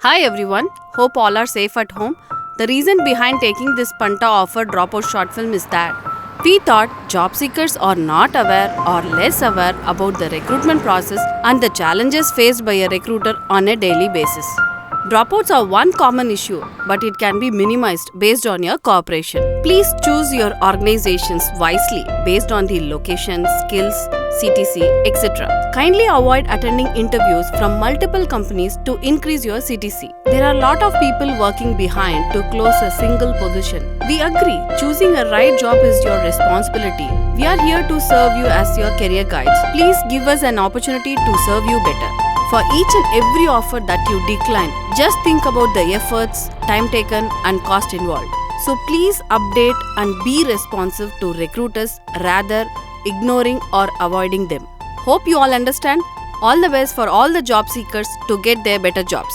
Hi everyone, hope all are safe at home. The reason behind taking this Panta offer dropout short film is that we thought job seekers are not aware or less aware about the recruitment process and the challenges faced by a recruiter on a daily basis. Dropouts are one common issue, but it can be minimized based on your corporation. Please choose your organizations wisely based on the location, skills, CTC, etc. Kindly avoid attending interviews from multiple companies to increase your CTC. There are a lot of people working behind to close a single position. We agree, choosing a right job is your responsibility. We are here to serve you as your career guides. Please give us an opportunity to serve you better. For each and every offer that you decline, just think about the efforts, time taken and cost involved. So please update and be responsive to recruiters rather ignoring or avoiding them. Hope you all understand. All the best for all the job seekers to get their better jobs.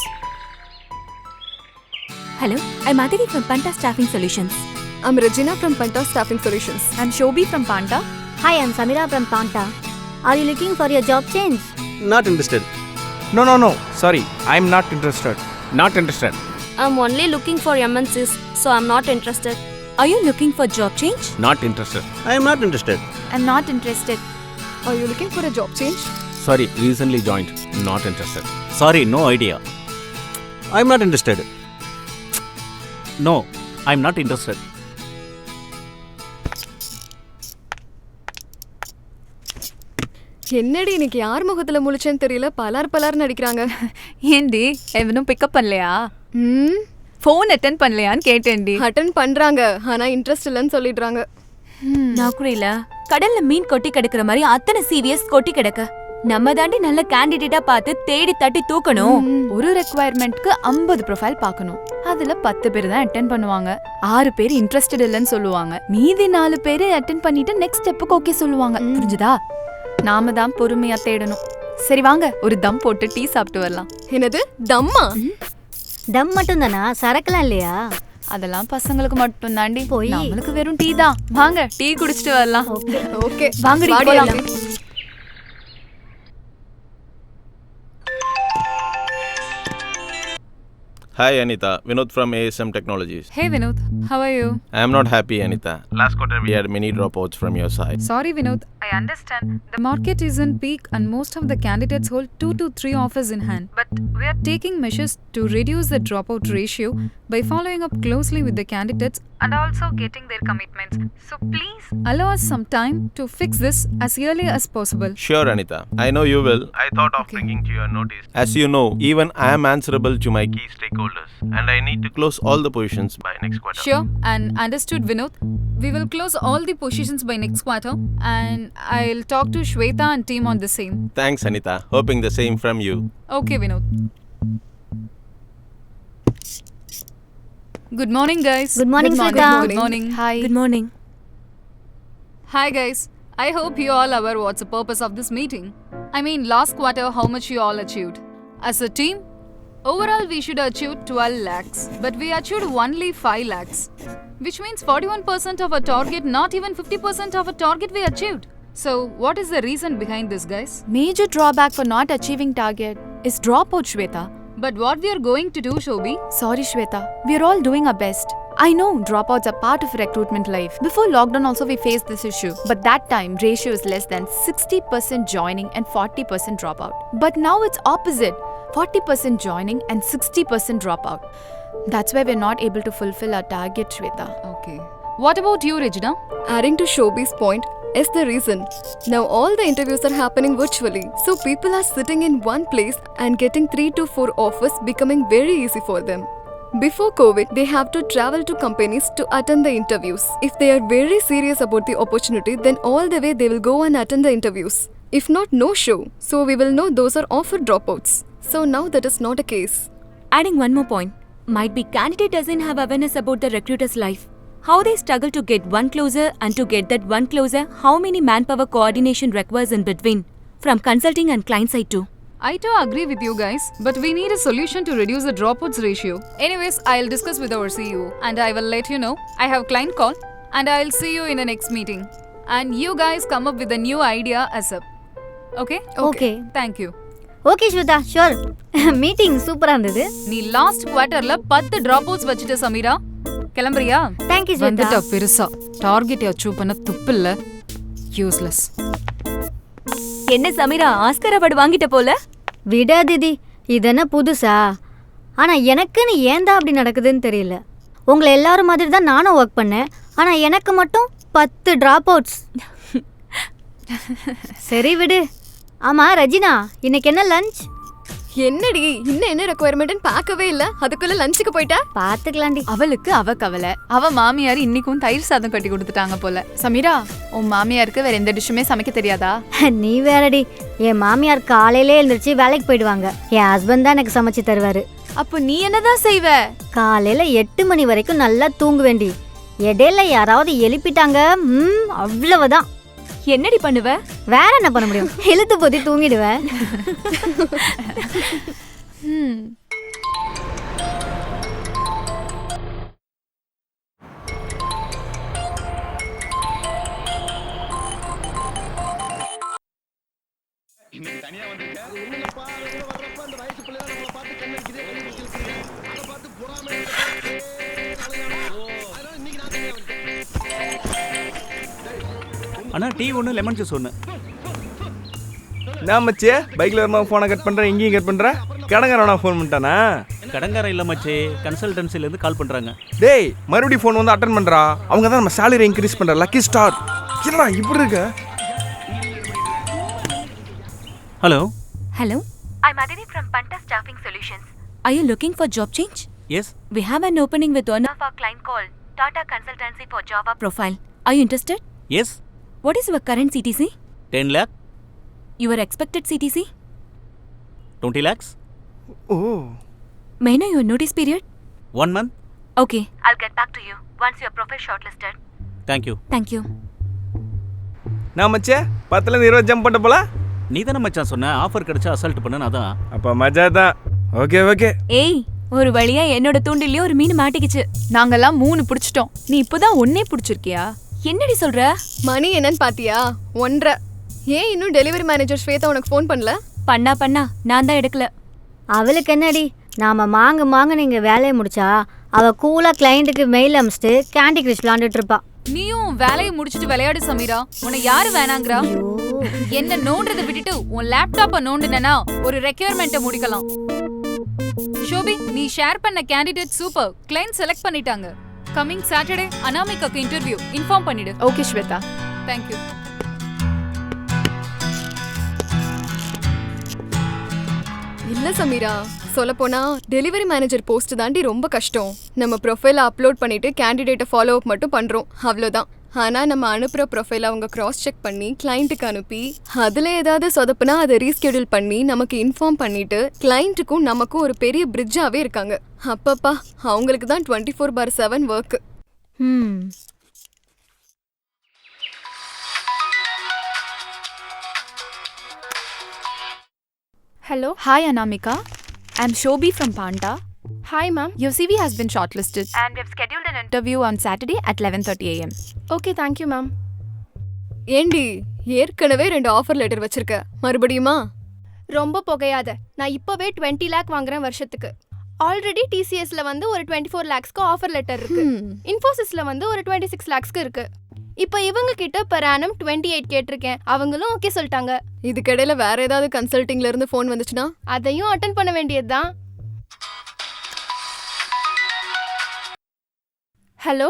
Hello, I'm Aditi from Panta Staffing Solutions. I'm Regina from Panta Staffing Solutions. I'm Shobi from Panta. Hi, I'm Samira from Panta. Are you looking for your job change? Not interested. No. Sorry, I'm not interested. Not interested. I'm only looking for MNCs, so I'm not interested. Are you looking for job change? Not interested. I am not interested. I'm not interested. Are you looking for a job change? Sorry, recently joined. Not interested. Sorry, no idea. I am not interested. No, I'm not interested. என்னடி இன்னைக்கு யார் முகத்துல முழிச்சேன்னு தெரியல, பலார் நடிக்கிறாங்க. ஏண்டி எவனும் pick up பண்ணலையா? Phone attend பண்ணலையான்னு கேட்டேன்டி. அட்டெண்ட் பண்றாங்க, ஆனா இன்ட்ரெஸ்ட் இல்லைன்னு சொல்லிடுறாங்க. நான் கூட இல்ல. கடல்ல மீன் கொட்டி கிடக்குற மாதிரி அத்தனை சீரியஸ் கொட்டி கிடக்க. நம்ம தாண்டி நல்ல கேண்டிடேட்டா பார்த்து தேடி தட்டி தூக்கணும். ஒரு ரெக்வயர்மெண்ட்க்கு 50 ப்ரொஃபைல் பார்க்கணும். அதுல 10 பேர் தான் அட்டெண்ட் பண்ணுவாங்க. 6 பேர் இன்ட்ரெஸ்டட் இல்லைன்னு சொல்லுவாங்க. மீதி 4 பேர் அட்டெண்ட் பண்ணிட்டு நெக்ஸ்ட் ஸ்டெப்புக்கு ஓகே சொல்லுவாங்க. புரிஞ்சுதா? நாம தான் பொறுமையா தேடணும். சரி வாங்க, ஒரு தம் போட்டு டீ சாப்பிட்டு வரலாம். என்னது தம்மா? தம் மட்டும் தானா? சரக்குலாம் இல்லையா? அதெல்லாம் பசங்களுக்கு மட்டும் தாண்டி. நம்மளுக்கு வெறும் டீ தான். வாங்க டீ குடிச்சிட்டு வரலாம். ஓகே வாங்க போலாம். Hi Anita, Vinod from ASM Technologies. Hey Vinod, how are you? I am not happy Anita. Last quarter we had many dropouts from your side. Sorry Vinod, I understand. The market is in peak and most of the candidates hold 2 to 3 offers in hand. But we are taking measures to reduce the dropout ratio by following up closely with the candidates and also getting their commitments. So please allow us some time to fix this as early as possible. Sure Anita, I know you will. I thought of bringing to your notice. As you know, even I am answerable to my key stakeholders and I need to close all the positions by next quarter. Sure, and understood Vinod. We will close all the positions by next quarter and I'll talk to Shweta and team on the same. Thanks Anita, hoping the same from you. Okay Vinod. Good morning guys. Good morning, Shweta. Good morning. Hi. Good morning. Hi guys. I hope you all aware what's the purpose of this meeting. I mean last quarter how much you all achieved. As a team, overall we should achieve 12 lakhs, but we achieved only 5 lakhs. Which means 41% of our target, not even 50% of our target we achieved. So what is the reason behind this guys? Major drawback for not achieving target is dropout, Shweta. But what we are going to do, Shobi? Sorry, Shweta. We are all doing our best. I know dropouts are part of recruitment life. Before lockdown also we faced this issue. But that time ratio is less than 60% joining and 40% dropout. But now it's opposite. 40% joining and 60% dropout. That's why we're not able to fulfill our target, Shweta. Okay. What about you, Regina? Adding to Shobi's point is the reason. Now all the interviews are happening virtually. So people are sitting in one place and getting 3 to 4 offers becoming very easy for them. Before COVID, they have to travel to companies to attend the interviews. If they are very serious about the opportunity, then all the way they will go and attend the interviews. If not, no show. So we will know those are offer dropouts. So now that is not a case. Adding one more point. Might be candidate doesn't have awareness about the recruiter's life. How they struggle to get one closer, and to get that one closer, how many manpower coordination requires in between, from consulting and client side too. I too agree with you guys, but we need a solution to reduce the dropouts ratio. Anyways, I'll discuss with our CEO and I will let you know. I have client call and I'll see you in the next meeting. And you guys come up with a new idea ASAP. Okay? Okay. Thank you. Okay Shweta sure. Meeting சூப்பரா இருந்தது. நீ last குவார்ட்டர்ல 10 dropouts வச்சிட்ட சமீரா. கிளம்புறியா? Thank you Shweta. வந்துட்ட பெருசா target achieve பண்ண துப்பில்ல. Useless. என்ன சமீரா ஆஸ்கர் அவார்டு வாங்கிட்ட போல? விடா திதி, இது என்ன புதுசா? ஆனா எனக்குன்னு ஏன்தான் அப்படி நடக்குதுன்னு தெரியல. உங்களை எல்லாரும் மாதிரி தான் நானும் ஒர்க் பண்ணேன். ஆனா எனக்கு மட்டும் 10 டிராப் அவுட்ஸ். சரி விடு. ஆமா ரஜினா, இன்னைக்கு என்ன லஞ்ச்? என்னடி இன்னும் என்ன ரெக்குயர்மெண்ட்னு பார்க்கவே இல்ல, அதுக்குள்ள லஞ்சுக்கு போயிட்டா? பாத்துக்கலாண்டி. அவளுக்கு அவ கவலை. அவ மாமியார் இன்னைக்கும் தயிர் சாதம் கட்டி கொடுத்துட்டாங்க போல. சமீரா, உன் மாமியாருக்கு வேற எந்த டிஷ்ஷுமே சமைக்க தெரியாதா? நீ வேறடி, என் மாமியார் காலையிலே எழுந்திருச்சு வேலைக்கு போயிடுவாங்க. என் ஹஸ்பண்ட் தான் எனக்கு சமைச்சு தருவாரு. அப்போ நீ என்னதான் செய்வ? காலையில 8 மணி வரைக்கும் நல்லா தூங்குவேண்டி. இடையில யாராவது எழுப்பிட்டாங்க, அவ்வளவுதான். என்னடி பண்ணுவ? வேற என்ன பண்ண முடியும்? இழுத்து போத்தி தூங்கிடுவேன். அண்ணா டீ ஒன்று லெமன் ஜூஸ் ஒன்று. நான் மச்சே பைக்கில் வருமா ஃபோனை கட் பண்ணுறேன், இங்கேயும் கட் பண்ணுறேன். கடங்காரனா ஃபோன் பண்ணிட்டானா? கடங்காரம் இல்லை மச்சே, கன்சல்டன்சிலேருந்து கால் பண்ணுறாங்க. டேய் மறுபடியும் ஃபோன் வந்து அட்டன் பண்ணுறா. அவங்க தான் நம்ம சேலரி இன்க்ரீஸ் பண்ணுற லக்கி ஸ்டார். என்னடா இப்படி இருக்க? Hello. Hello, I'm Aditi from Panta Staffing Solutions. Are you looking for job change? Yes. We have an opening with one of our client called Tata Consultancy for Java profile. Are you interested? Yes. What is your current CTC? 10 lakh. Your expected CTC? 20 lakhs. Oh May I know your notice period? 1 month. Okay, I'll get back to you once your profile shortlisted. Thank you. Thank you. நான் மச்சே 10லேருந்து 20 jump பண்ண போல. நீ தானே மச்சான் சொன்ன offer கிடைச்சா assault பண்ணு. அதான். அப்போ மஜா தான். Okay okay. ஏய், ஒரு வழியா என்னோட தூண்டிலே ஒரு மீன் மாட்டிக்கிச்சு. நாங்கெல்லாம் 3 பிடிச்சிட்டோம். நீ இப்பதான் 1 பிடிச்சிருக்கியா? என்னடி சொல்ற? மணி என்னன்னு பாத்தியா? 1:30. ஏன் இன்னும் டெலிவரி மேனேஜர் ஸ்வேதா உனக்கு ஃபோன் பண்ணல? பண்ணா நான் தான் எடுக்கல. அவளுக்கு என்னடி, நாம மாங்க நீங்க வேலையை முடிச்சா அவ கூலா கிளைண்ட்டுக்கு மெயில் அனுப்பிச்சிட்டு கேண்டி கிரஷ் விளாண்டுட்டு இருப்பா. நீயும் வேலையை முடிச்சிட்டு விளையாடு சமீரா. உன்னை யாரு வேணாங்கறா? என்ன நோன்றதை விட்டுட்டு உன் லேப்டாப்பை நோண்டுனா ஒரு ரெக்யர்மெண்ட்டை முடிக்கலாம். ஷோபி, நீ ஷேர் பண்ண கேண்டிடேட் சூப்பர். கிளைண்ட் செலக்ட் பண்ணிட்டாங்க. கமிங் சாட்டர்டே அனாமிகாக்கு இன்டர்வியூ இன்ஃபார்ம் பண்ணிடு. ஓகே ஸ்வேதா. Thank you. இல்ல சமீரா, சொல்லப்போனா டெலிவரி மேனேஜர் போஸ்ட் தாண்டி ரொம்ப கஷ்டம். நம்ம ப்ரொஃபைலை அப்லோட் பண்ணிட்டு கேண்டிடேட்டை ஃபாலோ அப் மட்டும் பண்றோம், அவ்வளோதான். ஆனா நம்ம அனுப்புற ப்ரொஃபைலை அவங்க கிராஸ் செக் பண்ணி கிளைண்ட்டுக்கு அனுப்பி அதுல ஏதாவது சொதப்புனா அதை ரீஸ்கெடியூல் பண்ணி நமக்கு இன்ஃபார்ம் பண்ணிட்டு கிளைண்ட்டுக்கும் நமக்கும் ஒரு பெரிய பிரிட்ஜாவே இருக்காங்க. அப்பப்பா, அவங்களுக்கு தான் 24/7 work. Hello. Hi Anamika. I'm Shobi from Panta. Hi ma'am. Your CV has been shortlisted and we have scheduled an interview on Saturday at 11:30 a.m. Okay, thank you ma'am. ஏண்டி, ஏற்கனவே 2 ஆஃபர் லெட்டர் வச்சிருக்க, மறுபடியுமா? ரொம்ப புகையாத. நான் இப்பவே 20 lakh வாங்குறேன் வருஷத்துக்கு. Already TCSல வந்து ஒரு 24 lakhsக்கு ஆஃபர் லெட்டர் இருக்கு. இன்ஃபோசிஸ்ல வந்து ஒரு 26 lakhsக்கு இருக்கு. இப்போ இவங்க கிட்ட per annum 28 கேட்டிருக்கேன். அவங்களும் ஓகே சொல்லிட்டாங்க. இதுக்கிடையில வேற ஏதாவது கன்சல்டிங்ல இருந்து ஃபோன் வந்துச்சுன்னா அதையும் அட்டெண்ட் பண்ண வேண்டியதுதான். Hello?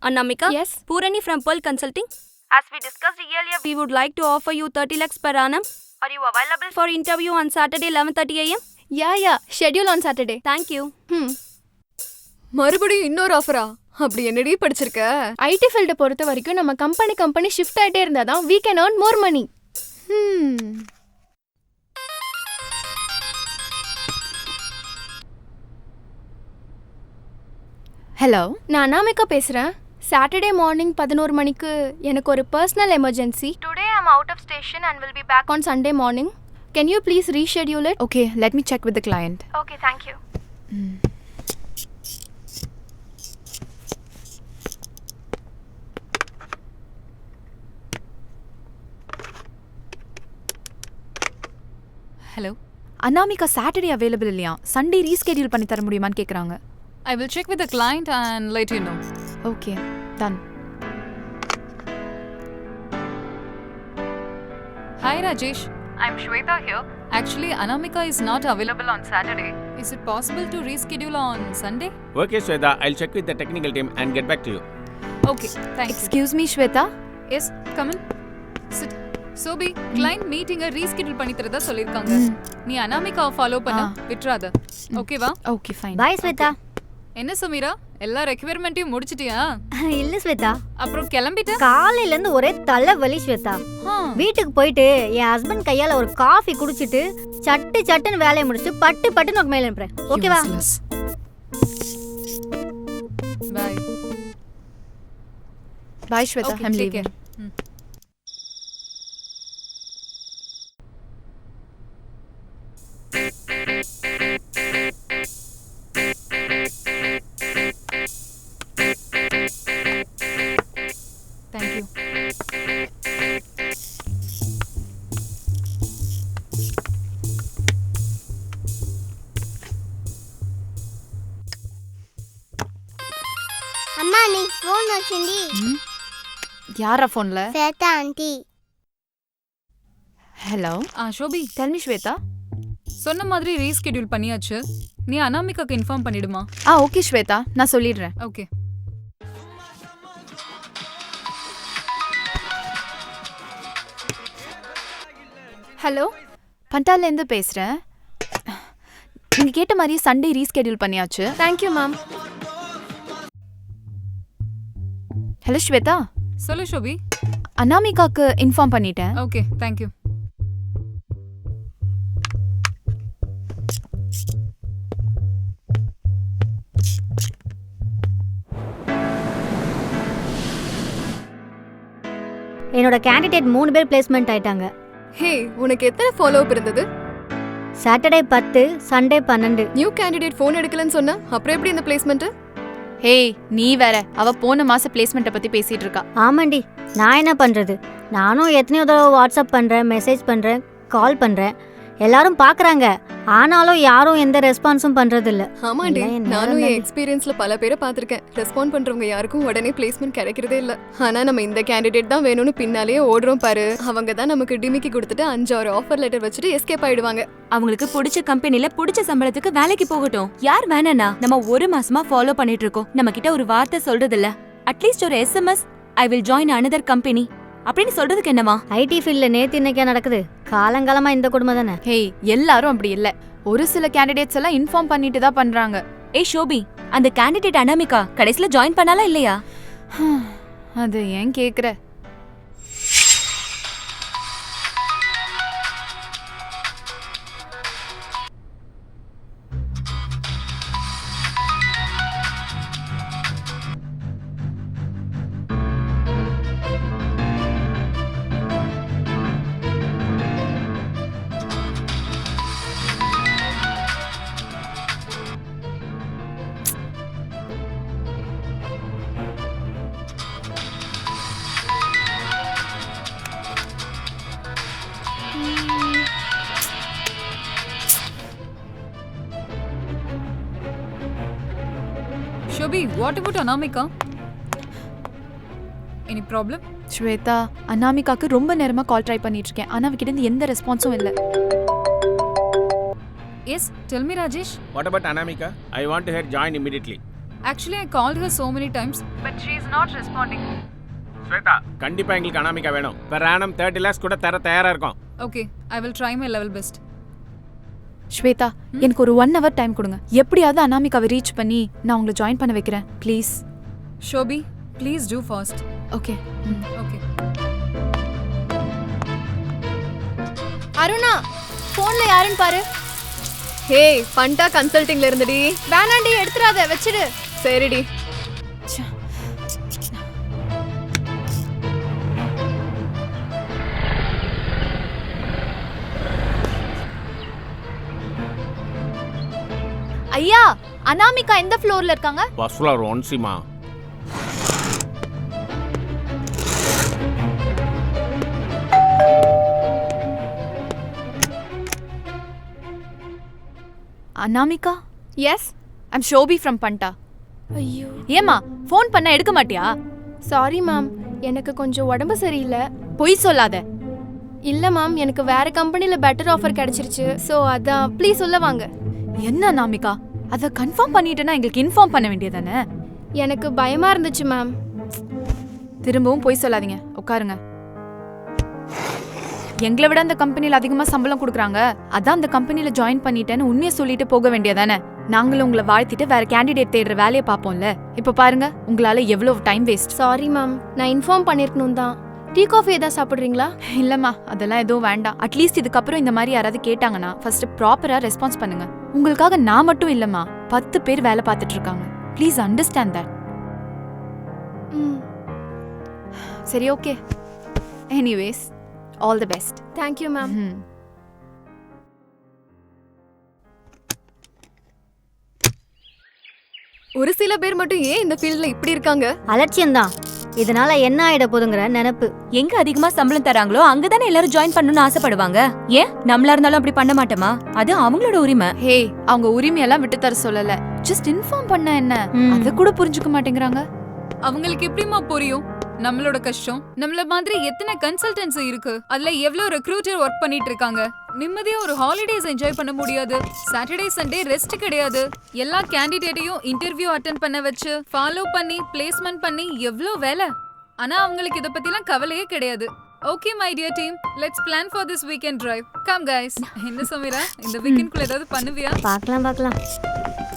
Anamika? Yes? Purani from Pearl Consulting. As we discussed earlier, we would like to offer you 30 lakhs per annum. Are you available for interview on Saturday 11:30 a.m.? Yeah. Schedule on Saturday. Thank you. மறுபடியும் இன்னொரு ஆஃபரா? அப்படி என்னடி படிச்சிருக்க? ID ஃபீல்டை பொறுத்த வரைக்கும் நம்ம company shift ஆகிட்டே இருந்தால் தான் we can earn more money. Hello, நான் அனாமிகா பேசுகிறேன். சாட்டர்டே மார்னிங் 11 மணிக்கு எனக்கு ஒரு personal emergency. Today I am out of station and will be back on Sunday morning. Can you please reschedule it? Okay, let me check with the client. Okay, thank you. Hello. Anamika Saturday available இல்லையா, Sunday reschedule பண்ணி தர முடியுமான்னு கேட்குறாங்க. I will check with the client and let you know. Okay, done. Hi Rajesh, I'm Shweta here. Actually, Anamika is not available on Saturday. Is it possible to reschedule on Sunday? Okay, Shweta, I'll check with the technical team and get back to you. Okay, thank you. Excuse me Shweta. Yes, come in. Sit. Sobi, client meeting reschedule பண்ணி தரதா சொல்லிருக்காங்க. நீ Anamika follow பண்ண விட்றாத. ஓகேவா? Okay fine. Bye Shweta. என்ன சுமீரா, எல்லா ரெக்யர்மெண்ட்டையும் முடிச்சிட்டியா? இல்ல ஸ்வேதா, அப்புறம் கிளம்பிட்ட? காலையில இருந்து ஒரே தலைவலி ஸ்வேதா. வீட்டுக்கு போயிட்டு என் ஹஸ்பண்ட் கையால ஒரு காஃபி குடிச்சிட்டு சட்டுன்னு வேலையை முடிச்சுட்டு பட்டு நோக்கு மேல அனுப்புறேன். ஓகேவா? Bye. Bye Shweta, I'm leaving. Thank you. అమ్మా నీ ఫోన్ వచ్చింది. யாரா ஃபோன்ல? Shweta aunty. Hello. Shobi, tell me Shweta. சொன்ன மாதிரி ரீஸ்கெடியூல் பண்ணியாச்சு. நீ அனாமிகாக்கு இன்ஃபார்ம் பண்ணிடுமா? ஓகே ஸ்வேதா, நான் சொல்லிடுறேன். ஓகே. ஹலோ, பண்டாலேருந்து பேசுகிறேன். நீங்கள் கேட்ட மாதிரி சண்டே ரீஸ்கெடியூல் பண்ணியாச்சு. Thank you ma'am. ஹலோ ஸ்வேதா. சொல்லு ஷோபி. அனாமிகாக்கு இன்ஃபார்ம் பண்ணிட்டேன். Okay, thank you. என்னோட கேண்டிடேட் 3 பேர் பிளேஸ்மெண்ட் ஆயிட்டாங்க. ஹே, உனக்கு எத்தனை ஃபாலோ அப் இருந்தது? Saturday 10, Sunday 12. New candidate phone எடுக்கலன்னு சொன்னா அப்புறம் எப்படி இந்த பிளேஸ்மெண்ட்? ஹே, நீ வேற, அவ போன மாச பிளேஸ்மெண்ட்டை பத்தி பேசிட்டு இருக்கா. ஆமாண்டி, நான் என்ன பண்றது? நானும் எத்தனையோ தடவை வாட்ஸ்அப் பண்றேன், மெசேஜ் பண்றேன், கால் பண்றேன். எல்லாரும் பாக்குறாங்க, ஆனாலும் யாரும் எந்த ரெஸ்பான்ஸும் பண்றது இல்ல. ஆமாண்டி, நானும் என் எக்ஸ்பீரியன்ஸ்ல பல பேரை பார்த்திருக்கேன். ரெஸ்பாண்ட் பண்றவங்க யாருக்கும் உடனே பிளேஸ்மெண்ட் கிடைக்கிறதே இல்ல. ஆனா நம்ம இந்த கேண்டிடேட் தான் வேணும்னு பின்னாலேயே ஓடுறோம் பாரு. அவங்க தான் நமக்கு டிமிக்கி கொடுத்துட்டு 5-6 ஆஃபர் லெட்டர் வச்சுட்டு எஸ்கேப் ஆயிடுவாங்க. அவங்களுக்கு பிடிச்ச கம்பெனில பிடிச்ச சம்பளத்துக்கு வேலைக்கு போகட்டும். யார் வேணானா? நம்ம 1 மாசமா ஃபாலோ பண்ணிட்டு இருக்கோம். நம்ம கிட்ட ஒரு வார்த்தை சொல்றது இல்ல. அட்லீஸ்ட் ஒரு SMS, I will join another company அப்படின்னு சொல்றதுக்கு என்னவா? ஐடி ஃபீல்ட்ல நேத்து இன்னைக்கா நடக்குது. காலங்காலமா இந்த கொடுமை தானே. ஹே, எல்லாரும் அப்படி இல்ல. ஒரு சில கேண்டிடேட்ஸ் எல்லாம் இன்ஃபார்ம் பண்ணிட்டு தான் பண்றாங்க. ஏய் ஷோபி, அந்த கேண்டிடேட் அனாமிகா கடைசில ஜாயின் பண்ணாலா இல்லையா? அது ஏன் கேக்குற? Shobi, what about Anamika? Any problem? Shweta, அனாமிகாக்கு ரொம்ப நேரமா கால் ட்ரை பண்ணிட்டு இருக்கேன். ஆனா அவகிட்ட இருந்து எந்த ரெஸ்பான்ஸும் இல்ல. Yes, tell me Rajesh. What about Anamika? I want her join immediately. Actually, I called her so many times, but she is not responding. Shweta, கண்டிப்பா எங்களுக்கு அனாமிகா வேணும். per annum 30 lakhs கூட தர தயாரா இருக்கோம். Okay, I will try my level best. Shweta, எனக்கு ஒரு 1 hour time கொடுங்க. எப்படியாவது அனாமிகாவை ரீச் பண்ணி நான் உங்களை ஜாயின் பண்ண வைக்கிறேன். Please. Shobi, please do fast. Okay. Okay. Aruna, ஃபோன்ல யாருன்னு பாரு. ஹே, பண்டா கன்சல்டிங்ல இருந்துடி. வேணாண்டி, எடுத்துறாத, வச்சிடு. சரிடி. ஐயா, அனாமிகா எந்த ஃப்ளோர்ல இருக்காங்க? First floor 1C மா. Anamika, yes. I'm Shobi from Panda. ஐயோ, ஏமா ஃபோன் பண்ண எடுக்க மாட்டியா? சாரி மேம், எனக்கு கொஞ்சம் உடம்பு சரியில்லை. பொய் சொல்லாத. இல்லை மேம், எனக்கு வேற கம்பெனியில் பெட்டர் ஆஃபர் கிடைச்சிருச்சு. ஸோ அதான், ப்ளீஸ் சொல்ல வாங்க. என்ன அனாமிகா, அதை கன்ஃபார்ம் பண்ணிட்டேன்னா எங்களுக்கு இன்ஃபார்ம் பண்ண வேண்டியதானே? எனக்கு பயமா இருந்துச்சு மேம். திரும்பவும் பொய் சொல்லாதீங்க, உட்காருங்க. எங்களை விட அந்த கம்பெனியில் அதிகமாக சம்பளம் கொடுக்குறாங்க, அதான் அந்த கம்பெனியில் ஜாயின் பண்ணிட்டேன்னு உண்மையை சொல்லிட்டு போக வேண்டியதானே? நாங்களும் உங்களை வாழ்த்திட்டு வேற கேண்டிடேட் தேடுற வேலையை பார்ப்போம்ல. இப்போ பாருங்க, உங்களால எவ்வளவு டைம் வேஸ்ட். சாரி மேம், நான் இன்ஃபார்ம் பண்ணிருக்கணும் தான். டீ காஃபி ஏதாவது சாப்பிட்றீங்களா? இல்லம்மா, அதெல்லாம் எதுவும் வேண்டாம். அட்லீஸ்ட் இதுக்கப்புறம் இந்த மாதிரி யாராவது கேட்டாங்கன்னா ஃபர்ஸ்ட் ப்ராப்பரா ரெஸ்பான்ஸ் பண்ணுங்க. உங்களுக்காக நான் மட்டும் இல்லம்மா, 10 பேர் வேலை பார்த்துட்டு இருக்காங்க. Please understand that. சரி, okay. Anyways, all the best. Thank you ma'am. ஒரு சில பேர் மட்டும் ஏன் இந்த ஃபீல்ட்ல இப்படி இருக்காங்க? அலட்சியம்தான். இதனால என்ன ஆயிட போதுங்கிற நினைப்பு. எங்க அதிகமா சம்பளம் தராங்களோ அங்கதானே எல்லாரும் ஜாயின் பண்ணணும்னு ஆசைப்படுவாங்க. ஏன் நம்மளா இருந்தாலும் அப்படி பண்ண மாட்டோமா? அது அவங்களோட உரிமை. ஹே, அவங்க உரிமையெல்லாம் விட்டு தர சொல்லல. ஜஸ்ட் இன்ஃபார்ம் பண்ண என்ன, அத கூட புரிஞ்சுக்க மாட்டேங்கிறாங்க. அவங்களுக்கு எப்படிமா புரியும் நம்மளோட கஷ்டம்? நம்மள மாதிரி எத்தனை கன்சல்டன்சி இருக்கு, அதுல எவ்வளவு ரெக்ரூட்டர் ஒர்க் பண்ணிட்டு இருக்காங்க. நிம்மதியா ஒரு ஹாலிடேஸ் என்ஜாய் பண்ண முடியாது. சாட்டர்டே சண்டே ரெஸ்ட் கிடையாது. எல்லா கேண்டிடேட்டையும் இன்டர்வியூ அட்டெண்ட் பண்ண வச்சு ஃபாலோ பண்ணி பிளேஸ்மெண்ட் பண்ணி எவ்வளோ வேலை. ஆனா அவங்களுக்கு இத பத்திலாம் கவலையே கிடையாது. Okay my dear team, let's plan for this weekend drive. Come guys. என்ன சமீரா, இந்த வீக்கெண்ட்குள்ள ஏதாவது பண்ணுவியா? பார்க்கலாம்.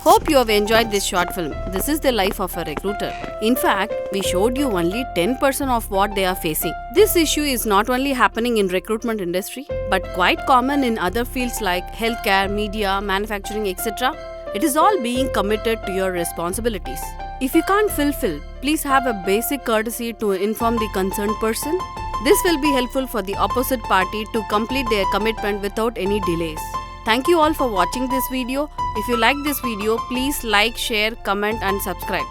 Hope you have enjoyed this short film. This is the life of a recruiter. In fact, we showed you only 10% of what they are facing. This issue is not only happening in recruitment industry, but quite common in other fields like healthcare, media, manufacturing, etc. It is all being committed to your responsibilities. If you can't fulfill, please have a basic courtesy to inform the concerned person. This will be helpful for the opposite party to complete their commitment without any delays. Thank you all for watching this video. If you like this video, please like, share, comment and subscribe.